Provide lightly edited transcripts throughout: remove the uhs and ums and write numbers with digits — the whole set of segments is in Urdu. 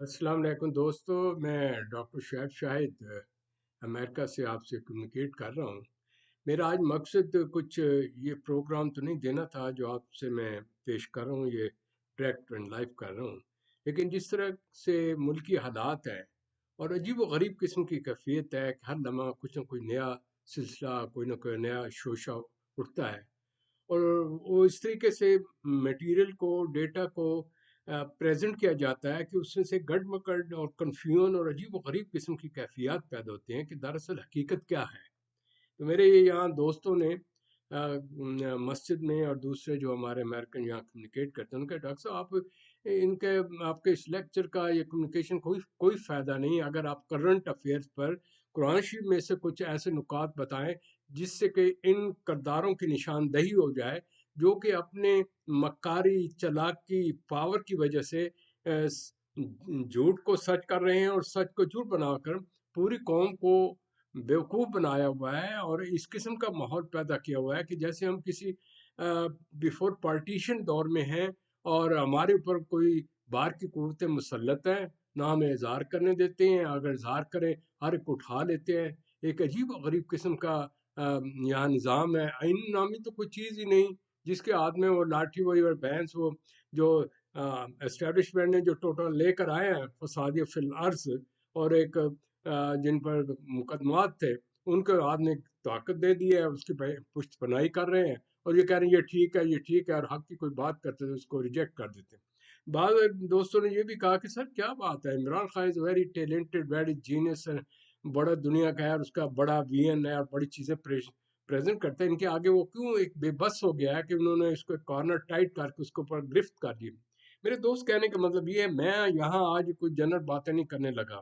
السلام علیکم دوستو، میں ڈاکٹر شعیب شاہد امریکہ سے آپ سے کمیونیکیٹ کر رہا ہوں۔ میرا آج مقصد کچھ یہ پروگرام تو نہیں دینا تھا جو آپ سے میں پیش کر رہا ہوں، یہ ڈائریکٹ اینڈ لائف کر رہا ہوں، لیکن جس طرح سے ملکی حالات ہیں اور عجیب و غریب قسم کی کیفیت ہے کہ ہر لمحہ کچھ نہ کوئی نیا سلسلہ، کوئی نہ کوئی نیا شوشہ اٹھتا ہے، اور وہ اس طریقے سے میٹیریل کو، ڈیٹا کو پریزنٹ کیا جاتا ہے کہ اس میں سے گڑ مکڑ اور کنفیوژن اور عجیب و غریب قسم کی کیفیات پیدا ہوتے ہیں کہ دراصل حقیقت کیا ہے۔ تو میرے یہ یہاں دوستوں نے مسجد میں اور دوسرے جو ہمارے امریکن یہاں کمیونیکیٹ کرتے ہیں، ان کا ڈاکٹر صاحب آپ کے اس لیکچر کا، یہ کمیونیکیشن کوئی فائدہ نہیں اگر آپ کرنٹ افیئرس پر قرآن شریف میں سے کچھ ایسے نکات بتائیں جس سے کہ ان کرداروں کی نشاندہی ہو جائے جو کہ اپنے مکاری، چلاکی، پاور کی وجہ سے جھوٹ کو سچ کر رہے ہیں اور سچ کو جھوٹ بنا کر پوری قوم کو بیوقوف بنایا ہوا ہے، اور اس قسم کا ماحول پیدا کیا ہوا ہے کہ جیسے ہم کسی بیفور پارٹیشن دور میں ہیں اور ہمارے اوپر کوئی بار کی قوتیں مسلط ہیں، نہ ہمیں اظہار کرنے دیتے ہیں، اگر اظہار کریں ہر ایک اٹھا لیتے ہیں۔ ایک عجیب و غریب قسم کا یہاں نظام ہے، آئین نامی تو کوئی چیز ہی نہیں، جس کے ہاتھ میں وہ لاٹھی وہی اور بینس، وہ جو اسٹیبلشمنٹ نے جو ٹوٹل لے کر آئے ہیں فسادی فی الارض، اور ایک جن پر مقدمات تھے ان کے ہاتھ نے طاقت دے دی ہے، اس کی پشت پناہی کر رہے ہیں اور یہ کہہ رہے ہیں یہ ٹھیک ہے، یہ ٹھیک ہے، اور حق کی کوئی بات کرتے تھے اس کو ریجیکٹ کر دیتے ہیں۔ بعض دوستوں نے یہ بھی کہا کہ سر کیا بات ہے، Imran Khan is very talented, very genius, بڑا دنیا کا ہے اور اس کا بڑا وین ہے اور بڑی چیزیں پریزنٹ کرتے ہیں، ان کے آگے وہ کیوں ایک بے بس ہو گیا ہے کہ انہوں نے اس کو کارنر ٹائٹ کر کے اس کے اوپر گرفت کر دی۔ میرے دوست کہنے کا مطلب یہ ہے، میں یہاں آج کوئی جنرل باتیں نہیں کرنے لگا،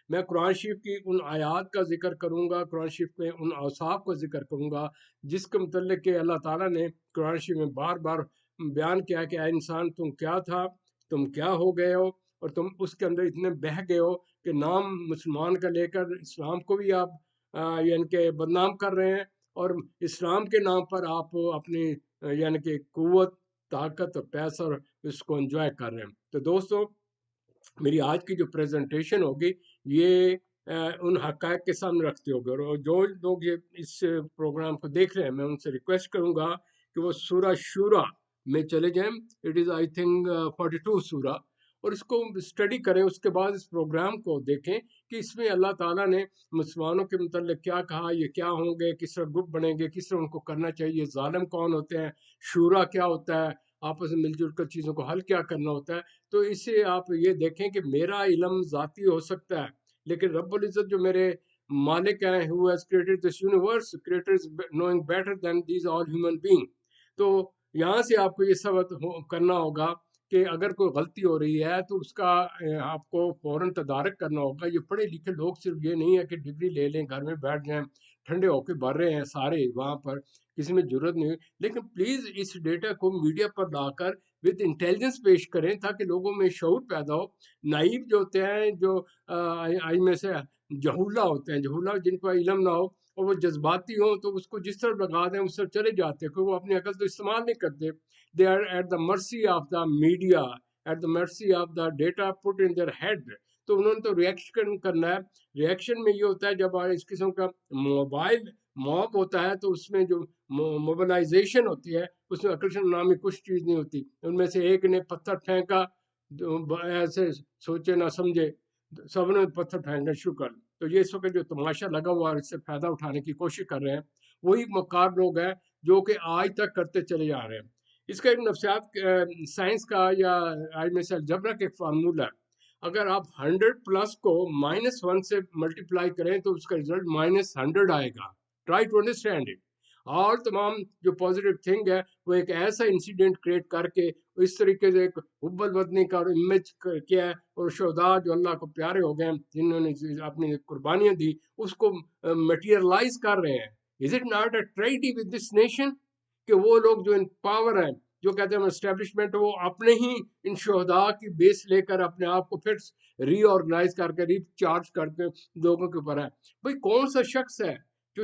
میں قرآن شریف کی ان آیات کا ذکر کروں گا، قرآن شریف میں ان اوصاف کا ذکر کروں گا جس کے متعلق کہ اللہ تعالیٰ نے قرآن شریف میں بار بار بیان کیا کہ اے انسان تم کیا تھا، تم کیا ہو گئے ہو، اور تم اس کے اندر اتنے بہہ گئے ہو کہ نام مسلمان کا لے کر اسلام کو بھی آپ یعنی کہ بدنام کر رہے ہیں، اور اسلام کے نام پر آپ اپنی یعنی کہ قوت، طاقت اور پیسہ اس کو انجوائے کر رہے ہیں۔ تو دوستو، میری آج کی جو پریزنٹیشن ہوگی یہ ان حقائق کے سامنے رکھتے ہوگے، اور جو لوگ یہ اس پروگرام کو دیکھ رہے ہیں میں ان سے ریکویسٹ کروں گا کہ وہ سورہ شورا میں چلے جائیں، اٹ از آئی تھنک 42 سورہ، اور اس کو اسٹڈی کریں، اس کے بعد اس پروگرام کو دیکھیں کہ اس میں اللہ تعالیٰ نے مسلمانوں کے متعلق کیا کہا، یہ کیا ہوں گے، کس طرح گروپ بنیں گے، کس طرح ان کو کرنا چاہیے، ظالم کون ہوتے ہیں، شورا کیا ہوتا ہے، آپس میں مل جل کر چیزوں کو حل کیا کرنا ہوتا ہے۔ تو اس سے آپ یہ دیکھیں کہ میرا علم ذاتی ہو سکتا ہے، لیکن رب العزت جو میرے مالک ہیں، who has created this universe, creator is knowing better than these all human being۔ تو یہاں سے آپ کو یہ سبق کرنا ہوگا کہ اگر کوئی غلطی ہو رہی ہے تو اس کا آپ کو فوراً تدارک کرنا ہوگا۔ یہ پڑھے لکھے لوگ صرف یہ نہیں ہے کہ ڈگری لے لیں، گھر میں بیٹھ جائیں، ٹھنڈے ہو کے بھر رہے ہیں سارے وہاں پر، کسی میں ضرورت نہیں ہوئی، لیکن پلیز اس ڈیٹا کو میڈیا پر لا کر وتھ انٹیلیجنس پیش کریں تاکہ لوگوں میں شعور پیدا ہو۔ نائب جو ہوتے ہیں، جو آئی میں سے جہولہ ہوتے ہیں، جہولہ جن کو علم نہ ہو اور وہ جذباتی ہوں تو اس کو جس طرح لگا دیں اس طرح چلے جاتے ہیں، کیونکہ وہ اپنی عقل تو استعمال نہیں کرتے۔ They are at the mercy of the media, at the mercy of the data put in their head. تو انہوں نے تو ریئیکشن کرنا ہے۔ ریئیکشن میں یہ ہوتا ہے جب اس قسم کا موبائل موب ہوتا ہے تو اس میں جو موبلائزیشن ہوتی ہے اس میں عقل نامی کچھ چیز نہیں ہوتی۔ ان میں سے ایک نے پتھر پھینکا، ایسے سوچے نہ سمجھے، سب نے پتھر پھینکنا شروع کر۔ تو یہ اس وقت جو تماشا لگا ہوا ہے اس سے فائدہ اٹھانے کی کوشش کر رہے ہیں، وہی مکار لوگ ہیں جو کہ آج تک کرتے چلے جا رہے ہیں۔ اس کا ایک نفسیات سائنس کا یا آئی میں سے الجبرا کا ایک فارمولہ ہے، اگر آپ 100+ کو -1 سے ملٹیپلائی کریں تو اس کا رزلٹ -100 آئے گا۔ Try to understand it. اور تمام جو پازیٹیو تھنگ ہے وہ ایک ایسا انسیڈنٹ کریٹ کر کے اس طریقے سے ایک حب الوطنی کا امیج کیا ہے، اور شہداء جو اللہ کو پیارے ہو گئے جنہوں نے اپنی قربانیاں دی اس کو میٹیریلائز کر رہے ہیں۔ Is it not a tragedy with this nation کہ وہ لوگ جو ان پاور ہیں، جو کہتے ہیں اسٹیبلشمنٹ، وہ اپنے ہی ان شہداء کی بیس لے کر اپنے آپ کو پھر ری آرگنائز کر کے ری چارج کر کے لوگوں کے اوپر ہے۔ بھائی کون سا شخص ہے جو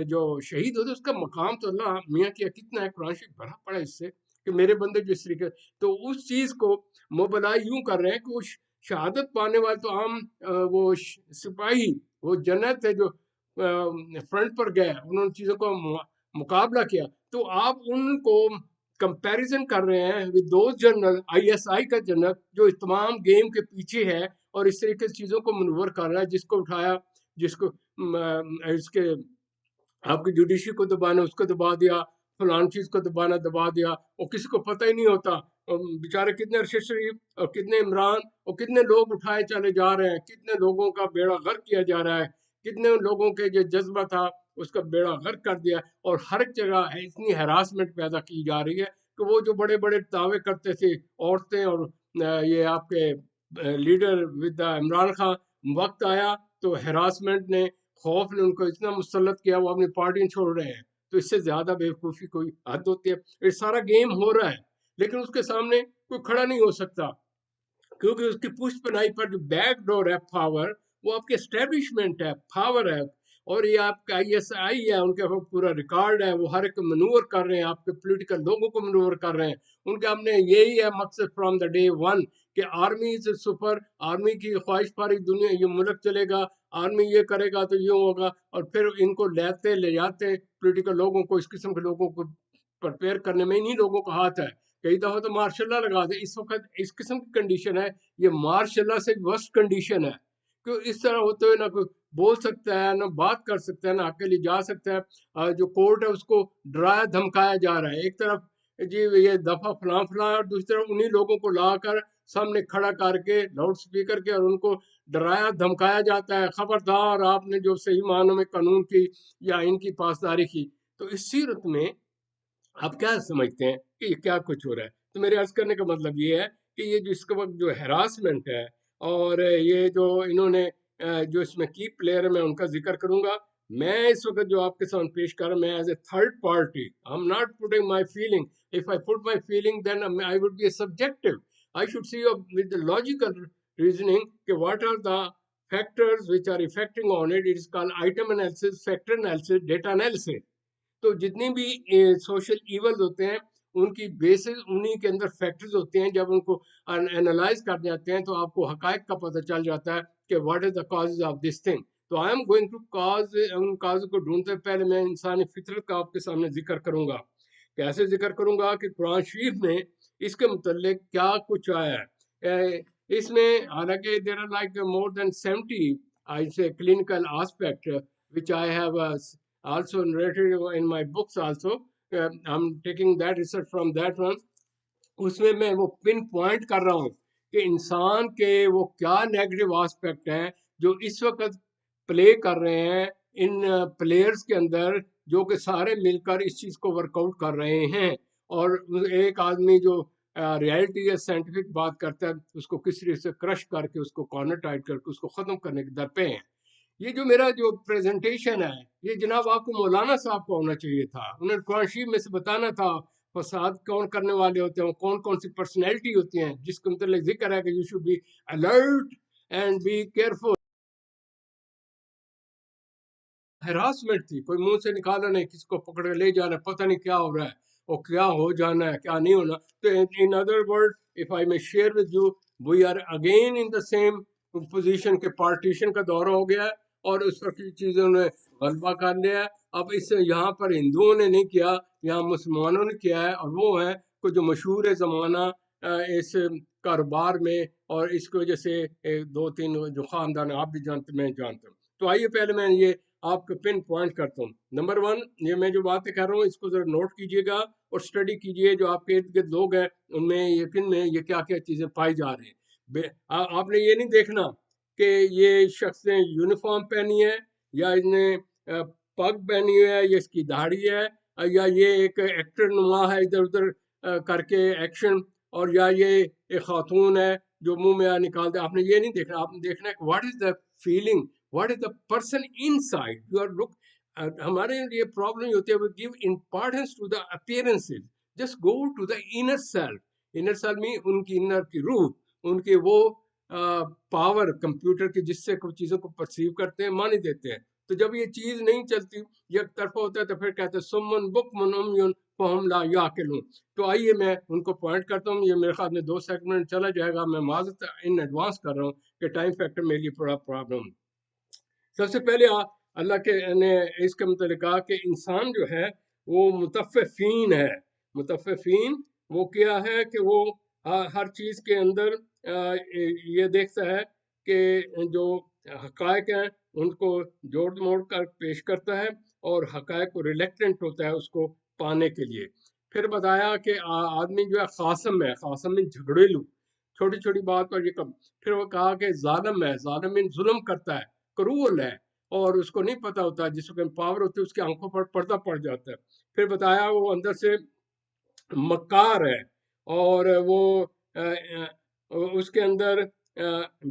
جو شہید ہوتے اس کا مقام تو اللہ میاں کیا کتنا ہے، قرآن شریف بھرا پڑا اس سے کہ میرے بندے جو اس طریقے، تو اس چیز کو موبلائی یوں کر رہے ہیں کہ وہ شہادت پانے والے تو عام وہ سپاہی، وہ جنرل تھے جو فرنٹ پر گئے، انہوں نے چیزوں کو مقابلہ کیا، تو آپ ان کو کمپیریزن کر رہے ہیں with those general, I S I کا جنرل جو تمام گیم کے پیچھے ہے اور اس طریقے سے چیزوں کو منور کر رہا ہے، جس کو اٹھایا، جس کو اس کے آپ کی جوڈیشری کو دبانا، اس کو دبا دیا، فلان چیز کو دبانا دبا دیا، اور کسی کو پتہ ہی نہیں ہوتا بیچارے کتنے ارشد شریف اور کتنے عمران اور کتنے لوگ اٹھائے چلے جا رہے ہیں، کتنے لوگوں کا بیڑا غرق کیا جا رہا ہے، کتنے لوگوں کے جو جذبہ تھا اس کا بیڑا غرق کر دیا، اور ہر جگہ اتنی ہراسمنٹ پیدا کی جا رہی ہے کہ وہ جو بڑے بڑے دعوے کرتے تھے عورتیں اور یہ آپ کے لیڈر ود عمران خان، وقت آیا تو ہراسمنٹ نے، خوف نے ان کو اتنا مسلط کیا وہ اپنی پارٹیاں چھوڑ رہے ہیں۔ تو اس سے زیادہ بیوقوفی کوئی حد ہوتی ہے؟ یہ سارا گیم ہو رہا ہے لیکن اس کے سامنے کوئی کھڑا نہیں ہو سکتا، کیونکہ اس کی پشت پناہی پر جو بیک ڈور ہے پاور، وہ آپ کے اسٹیبلشمنٹ ہے، پاور ہے، اور یہ آپ کا آئی ایس آئی ہے، ان کے پورا ریکارڈ ہے، وہ ہر ایک منور کر رہے ہیں، آپ کے پولیٹیکل لوگوں کو منور کر رہے ہیں۔ ان کا ہم نے یہی ہے مقصد فرام دا ڈے ون کہ آرمی از سپر، آرمی کی خواہش پاری دنیا، یہ ملک چلے گا، آرمی یہ کرے گا تو یہ ہوگا، اور پھر ان کو لے جاتے پولیٹیکل لوگوں کو، اس قسم کے لوگوں کو پرپیئر کرنے میں انہی لوگوں کا ہاتھ ہے۔ کئی دفعہ تو مارشاء اللہ لگا دے، اس وقت اس قسم کی کنڈیشن ہے، یہ مارشاء اللہ سے ورسٹ کنڈیشن ہے، کہ اس طرح ہوتے ہوئے نہ کوئی بول سکتا ہے، نہ بات کر سکتا ہے، نہ اکیلے جا سکتا ہے۔ جو کورٹ ہے اس کو ڈرایا دھمکایا جا رہا ہے، ایک طرف جی یہ دفعہ فلاں فلاں، اور دوسری طرف انہی لوگوں کو لا کر سامنے کھڑا کر کے لاؤڈ سپیکر کے، اور ان کو ڈرایا دھمکایا جاتا ہے، خبردار آپ نے جو صحیح معنوں میں قانون کی یا ان کی پاسداری کی۔ تو اس صورت میں آپ کیا سمجھتے ہیں کہ یہ کیا کچھ ہو رہا ہے؟ تو میرے عرض کرنے کا مطلب یہ ہے کہ یہ جو اس کے وقت جو ہراسمنٹ ہے، اور یہ جو انہوں نے جو اس میں کی پلیئر ہے، میں ان کا ذکر کروں گا۔ میں اس وقت جو آپ کے سامنے پیش کر رہا ہوں، میں as a third party, I am not putting my feeling, if I put my feeling then I would be a subjective. I should see with the logical reasoning what are the factors which are affecting on it. It is called item analysis, factor analysis, data analysis. تو جتنی بھی سوشل ایونز ہوتے ہیں ان کی بیسز انہی کے اندر فیکٹرز ہوتے ہیں، جب ان کو انالائز کر جاتے ہیں تو آپ کو حقائق کا پتہ چل جاتا ہے کہ what is the cause of this thing. تو I am going to cause, ان کاز کو ڈھونڈتے پہلے میں انسانی فطرت کا آپ کے سامنے ذکر کروں گا۔ کیسے ذکر کروں گا کہ قرآن شریف میں اس کے متعلق کیا کچھ آیا ہے۔ اس میں حالانکہ there are like more than 70 I say clinical aspect which I have also narrated in my books also. I'm taking that research from that one. اس میں وہ پن پوائنٹ کر رہا ہوں کہ انسان کے وہ کیا نیگیٹو آسپیکٹ ہیں جو اس وقت پلے کر رہے ہیں ان پلیئرز کے اندر، جو کہ سارے مل کر اس چیز کو ورک آؤٹ کر رہے ہیں۔ اور ایک آدمی جو ریالٹی یا سائنٹیفک بات کرتا ہے، اس کو کس طریقے سے کرش کر کے، اس کو کارنر ٹائٹ کر کے اس کو ختم کرنے کے در پہ ہیں۔ یہ جو میرا جو پریزنٹیشن ہے، یہ جناب آپ کو مولانا صاحب کو ہونا چاہیے تھا، انہیں قرآن شریف میں سے بتانا تھا فساد کون کرنے والے ہوتے ہیں، کون کون سی پرسنالٹی ہوتی ہیں، جس کے متعلق ذکر ہے کہ you should be alert and be careful. Harassment تھی، کوئی منہ سے نکالا نہیں، کسی کو پکڑ کے لے جانا، پتہ نہیں کیا ہو رہا ہے اور کیا ہو جانا ہے، کیا نہیں ہونا۔ تو in other word if I may share with you, we are again in the same position کہ پارٹیشن کا دور ہو گیا ہے اور اس وقت کی چیزوں نے غلبہ کر لیا ہے۔ اب اس سے یہاں پر ہندوؤں نے نہیں کیا، یہاں مسلمانوں نے کیا ہے، اور وہ ہیں کہ جو مشہور ہے زمانہ اس کاروبار میں، اور اس کی وجہ سے دو تین جو خاندان آپ بھی جانتے میں جانتا ہوں۔ تو آئیے پہلے میں یہ آپ کو پن پوائنٹ کرتا ہوں۔ نمبر ون، یہ میں جو باتیں کر رہا ہوں اس کو ذرا نوٹ کیجئے گا اور اسٹڈی کیجئے، جو آپ کے ارد گرد لوگ ہیں ان میں یقین میں یہ کیا کیا چیزیں پائی جا رہی ہیں۔ آپ نے یہ نہیں دیکھنا کہ یہ شخص نے یونیفارم پہنی ہے، یا اس نے پگ پہنی ہے، یا اس کی داڑھی ہے، یا یہ ایک ایکٹر نما ہے ادھر ادھر کر کے ایکشن، اور یا یہ ایک خاتون ہے جو منہ میں نکالتے۔ آپ نے یہ نہیں دیکھنا، آپ نے دیکھنا ہے کہ what is the feeling, what is the person inside you are look. ہمارے یہ پرابلم ہوتی ہے we give importance to the appearances, just go to the inner self. inner self میں ان کی انر کی روح، ان کے وہ پاور کمپیوٹر کی جس سے کچھ چیزوں کو پرسیو کرتے ہیں، مانی دیتے ہیں۔ تو جب یہ چیز نہیں چلتی، یک طرفہ ہوتا ہے، تو پھر کہتے ہیں سمن بکمن عمیٌ فہم لا یعقلون۔ تو آئیے میں ان کو پوائنٹ کرتا ہوں، یہ میرے خیال میں 2 سیگمنٹ چلا جائے گا، میں معذرت ان ایڈوانس کر رہا ہوں کہ ٹائم فیکٹر میرے لیے بڑا پرابلم۔ سب سے پہلے اللہ کے نے اس کے متعلق کہا کہ انسان جو ہے وہ متففین ہے۔ متففین وہ کیا ہے کہ وہ ہر چیز کے اندر یہ دیکھتا ہے کہ جو حقائق ہیں ان کو جوڑ موڑ کر پیش کرتا ہے، اور حقائق کو ریلیکٹنٹ ہوتا ہے اس کو پانے کے لیے۔ پھر بتایا کہ آدمی جو ہے خاصم ہے، خاصم میں جھگڑیلو، چھوٹی چھوٹی بات پر یہ کم۔ پھر وہ کہا کہ ظالم ہے، ظالم میں ظلم کرتا ہے، کرول ہے، اور اس کو نہیں پتہ ہوتا، جس کو پاور ہوتی ہے اس کی آنکھوں پر پردہ پڑ جاتا ہے۔ پھر بتایا وہ اندر سے مکار ہے، اور وہ اس کے اندر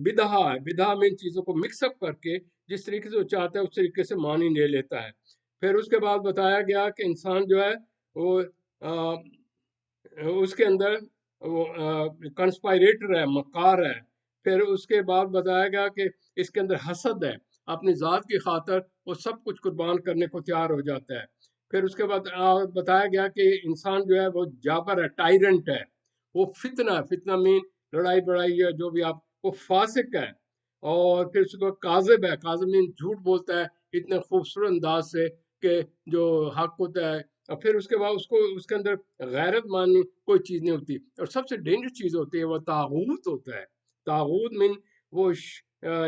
بدعہ ہے، بدعہ میں ان چیزوں کو مکس اپ کر کے جس طریقے سے وہ چاہتا ہے اس طریقے سے معنی لے لیتا ہے۔ پھر اس کے بعد بتایا گیا کہ انسان جو ہے وہ اس کے اندر وہ کنسپائریٹر ہے، مکار ہے۔ پھر اس کے بعد بتایا گیا کہ اس کے اندر حسد ہے، اپنی ذات کی خاطر وہ سب کچھ قربان کرنے کو تیار ہو جاتا ہے۔ پھر اس کے بعد بتایا گیا کہ انسان جو ہے وہ جابر ہے، ٹائرنٹ ہے، وہ فتنہ مین لڑائی بڑائی ہے جو بھی آپ، وہ فاسق ہے۔ اور پھر اس کے بعد کاذب ہے، کاذب مین جھوٹ بولتا ہے اتنے خوبصورت انداز سے کہ جو حق ہوتا ہے۔ اور پھر اس کے بعد اس کے اندر غیرت مانی کوئی چیز نہیں ہوتی، اور سب سے ڈینجر چیز ہوتی ہے وہ طاغوت ہوتا ہے۔ طاغوت مین وہ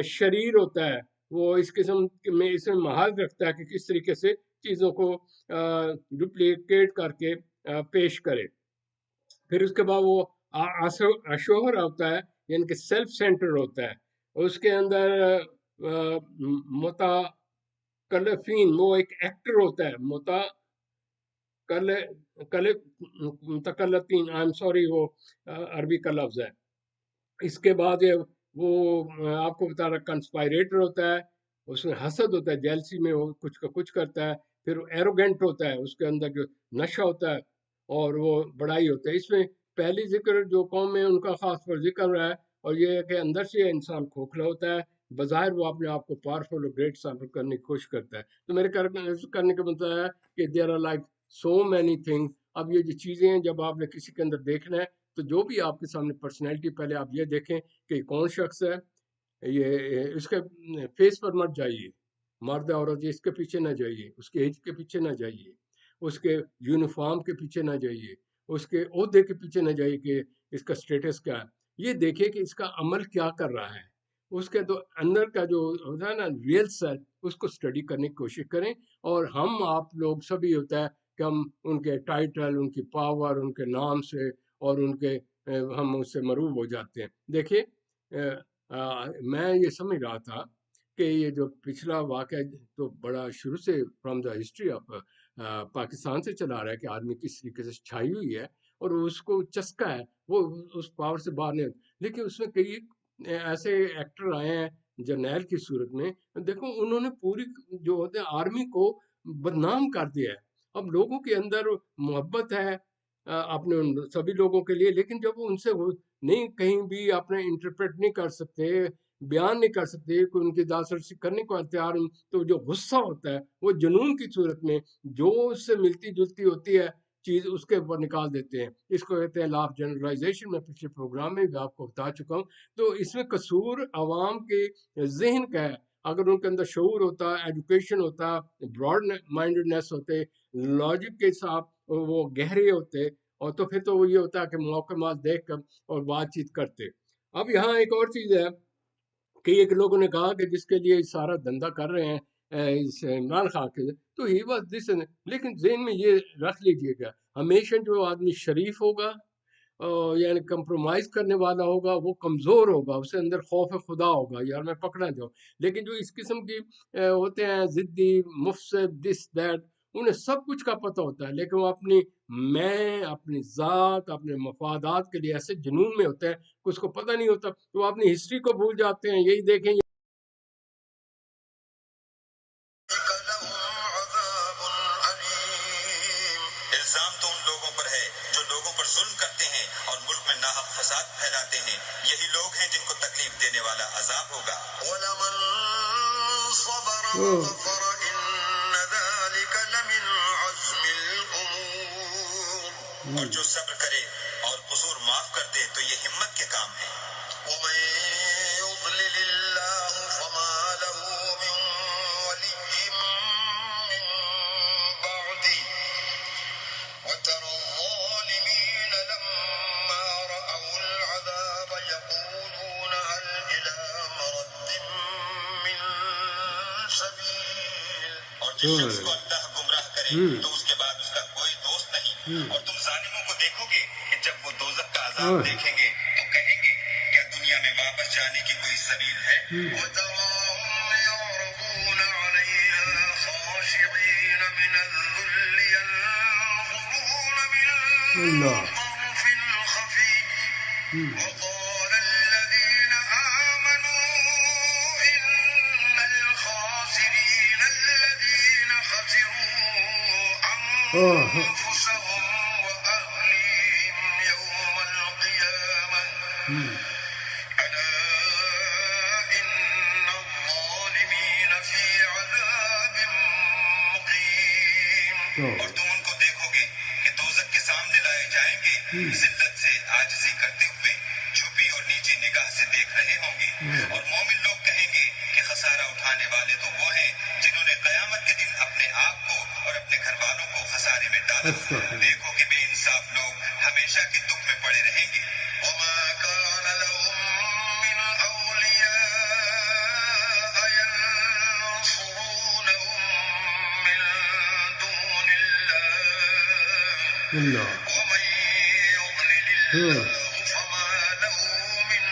شریر ہوتا ہے، وہ اس قسم میں اس میں مہارت رکھتا ہے کہ کس طریقے سے چیزوں کو ڈپلیکیٹ کر کے پیش کرے۔ پھر اس کے بعد وہ اشوہر ہوتا ہے، یعنی کہ سیلف سینٹر ہوتا ہے۔ اس کے اندر متکلفین، وہ ایک ایکٹر ہوتا ہے، متکلفین، آئی ایم سوری، وہ عربی کا لفظ ہے۔ اس کے بعد وہ آپ کو بتا رہا کنسپائریٹر ہوتا ہے، اس میں حسد ہوتا ہے، جیلسی میں وہ کچھ کا کچھ کرتا ہے۔ پھر ایروگینٹ ہوتا ہے، اس کے اندر جو نشہ ہوتا ہے اور وہ بڑائی ہوتا ہے۔ اس میں پہلی ذکر جو قوم میں ان کا خاص پر ذکر رہا ہے، اور یہ ہے کہ اندر سے انسان کھوکھلا ہوتا ہے، بظاہر وہ اپنے آپ کو پاورفل اور گریٹ ثابت کرنے کی کوشش کرتا ہے۔ تو میرے کرنے کا مطلب ہے کہ there are like so many thing. اب یہ جو چیزیں ہیں جب آپ نے کسی کے اندر دیکھنا ہے تو جو بھی آپ کے سامنے پرسنالٹی، پہلے آپ یہ دیکھیں کہ کون شخص ہے، یہ اس کے فیس پر مت جائیے، مرد عورت اس کے پیچھے نہ جائیے، اس کے ایج کے پیچھے نہ جائیے، اس کے یونیفارم کے پیچھے نہ جائیے، اس کے عہدے کے پیچھے نہ جائیے کہ اس کا سٹیٹس کیا ہے۔ یہ دیکھیں کہ اس کا عمل کیا کر رہا ہے، اس کے تو اندر کا جو ہوتا ہے نا ریئل سیلف، اس کو اسٹڈی کرنے کی کوشش کریں۔ اور ہم آپ لوگ سبھی ہوتا ہے کہ ہم ان کے ٹائٹل، ان کی پاور، ان کے نام سے اور ان کے ہم اس سے مروب ہو جاتے ہیں۔ دیکھیے میں یہ سمجھ رہا تھا کہ یہ جو پچھلا واقعہ تو بڑا شروع سے from the history of Pakistan سے چلا رہا ہے کہ آدمی کس طریقے سے چھائی ہوئی ہے اور اس کو چسکا ہے، وہ اس پاور سے باہر نہیں۔ لیکن اس میں کئی ایسے ایکٹر آئے ہیں جرنیل کی صورت میں، دیکھو انہوں نے پوری جو ہوتے ہیں آرمی کو بدنام کر دیا ہے۔ اب لوگوں کے اندر محبت ہے اپنے سبھی لوگوں کے لیے، لیکن جب وہ ان سے نہیں کہیں بھی اپنے انٹرپریٹ نہیں کر سکتے، بیان نہیں کر سکتے، کوئی ان کی دادسرسی کرنے کو تیار، تو جو غصہ ہوتا ہے وہ جنون کی صورت میں جو اس سے ملتی جلتی ہوتی ہے چیز اس کے اوپر نکال دیتے ہیں۔ اس کو کہتے ہیں لا آف جنرلائزیشن، میں پچھلے پروگرام میں بھی آپ کو بتا چکا ہوں۔ تو اس میں قصور عوام کے ذہن کا ہے۔ اگر ان کے اندر شعور ہوتا، ایجوکیشن ہوتا، براڈ مائنڈڈنیس ہوتے، لاجک کے ساتھ وہ گہرے ہوتے، اور تو پھر تو وہ یہ ہوتا ہے کہ موقع مال دیکھ کر اور بات چیت کرتے۔ اب یہاں ایک اور چیز ہے کہ ایک لوگوں نے کہا کہ جس کے لیے سارا دھندا کر رہے ہیں اس عمران خان کے، تو ہی واز دس، لیکن ذہن میں یہ رکھ لیجئے گا ہمیشہ جو آدمی شریف ہوگا یعنی کمپرومائز کرنے والا ہوگا وہ کمزور ہوگا، اس کے اندر خوف خدا ہوگا، یار میں پکڑا جاؤں۔ لیکن جو اس قسم کی ہوتے ہیں ضدی، مفسد، دس دیٹ، انہیں سب کچھ کا پتہ ہوتا ہے، لیکن وہ اپنی ذات، اپنے مفادات کے لیے ایسے جنون میں ہوتے ہیں کہ اس کو پتہ نہیں ہوتا، تو وہ اپنی ہسٹری کو بھول جاتے ہیں۔ یہی دیکھیں الزام تو ان لوگوں پر ہے جو لوگوں پر ظلم کرتے ہیں اور ملک میں ناحق فساد پھیلاتے ہیں، یہی لوگ ہیں جن کو تکلیف دینے والا عذاب ہوگا۔ وَلَمَن صَبَرَ وَغَفَرَ إِنَّ ذَلِكَ لَمِنْ عَزْمِ الْأُمُورِ۔ اور جو صبر کرے اور قصور معاف کر دے تو یہ ہمت کے کام ہے. وَمَن يُضْلِلِ اللَّهُ فَمَا لَهُ مِن وَلِيٍّ مِّن بَعْدِهِ وَتَرَى الظَّالِمِينَ لَمَّا رَأَوُا الْعَذَابَ يَقُولُونَ هَلْ إِلَىٰ مَرَدٍ مِّن سَبِيلٍ. اور جس شخص کو اللہ گمراہ کرے تو اس کے بعد اس کا کوئی دوست نہیں. اور تم ظالموں کو دیکھو گے کہ جب وہ دوزخ کا عذاب دیکھیں گے تو کہیں گے کیا دنیا میں واپس جانے کی کوئی سبیل ہے. وَتَرَاهُمْ يَعْرَضُونَ عَلَيْهَا خَاشِعِينَ مِنَ الذُّلِّ يَنظُرُونَ مِن طَرْفٍ خَفِيٍّ. وَقَالَ الَّذِينَ آمَنُوا إِنَّ الْخَاسِرِينَ الَّذِينَ خَسِرُوا أَنفُسَهُمْ وَأَهْلِيهِمْ يَوْمَ الْقِيَامَةِ أَلَا إِنَّ الظَّالِمِينَ فِي عَذَابٍ مُقِيمٍ. اور تم ان کو دیکھو گے کہ دوزخ کے سامنے لائے جائیں گے ذلت سے عاجزی کرتے ہوئے چھپی اور نیچی نگاہ سے دیکھ رہے ہوں گے. اور مومن لوگ کہیں گے کہ خسارہ اٹھانے والے تو وہ ہیں جنہوں نے قیامت کے دن اپنے آپ کو اور اپنے گھر والوں کو خسارے میں ڈالا. دیکھو کہ بے انصاف لوگ ہمیشہ کے دکھ میں پڑے رہیں گے. وَمَا كَانَ لَهُم مِّنْ أَوْلِيَاءَ يَنصُرُونَهُم مِّن دُونِ اللَّهِ وَمَن يُضْلِلِ اللَّهُ فَمَا لَهُ مِن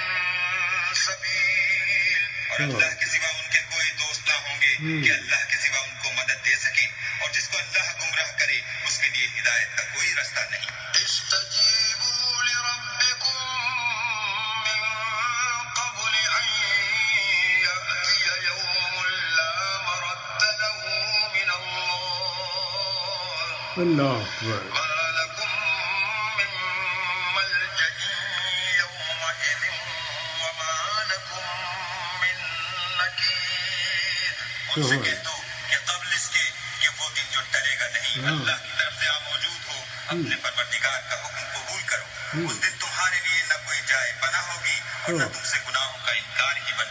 سَبِيلٍ. اور اللہ کے سوا ان کے کوئی دوست نہ ہوں گے کہ اللہ کے سوا ان کو مدد دے سکیں. اور جس کو اللہ گمراہ کرے اس کے لیے ہدایت کا کوئی رستہ نہیں. استجیبوا لربکم من قبل ان یأتی یوم لا مرد له من اللہ ما لکم من ملجأ یومئذ وما لکم من نکیر. ان سے کہہ دو کہ قبل اس کے کہ وہ دن جو ٹلے گا نہیں اللہ کی طرف سے آپ موجود ہو اپنے پروردگار کا حکم قبول کرو. اس دن تمہارے لیے نہ کوئی جائے پناہ ہوگی اور نہ تم سے گناہوں کا انکار ہی بن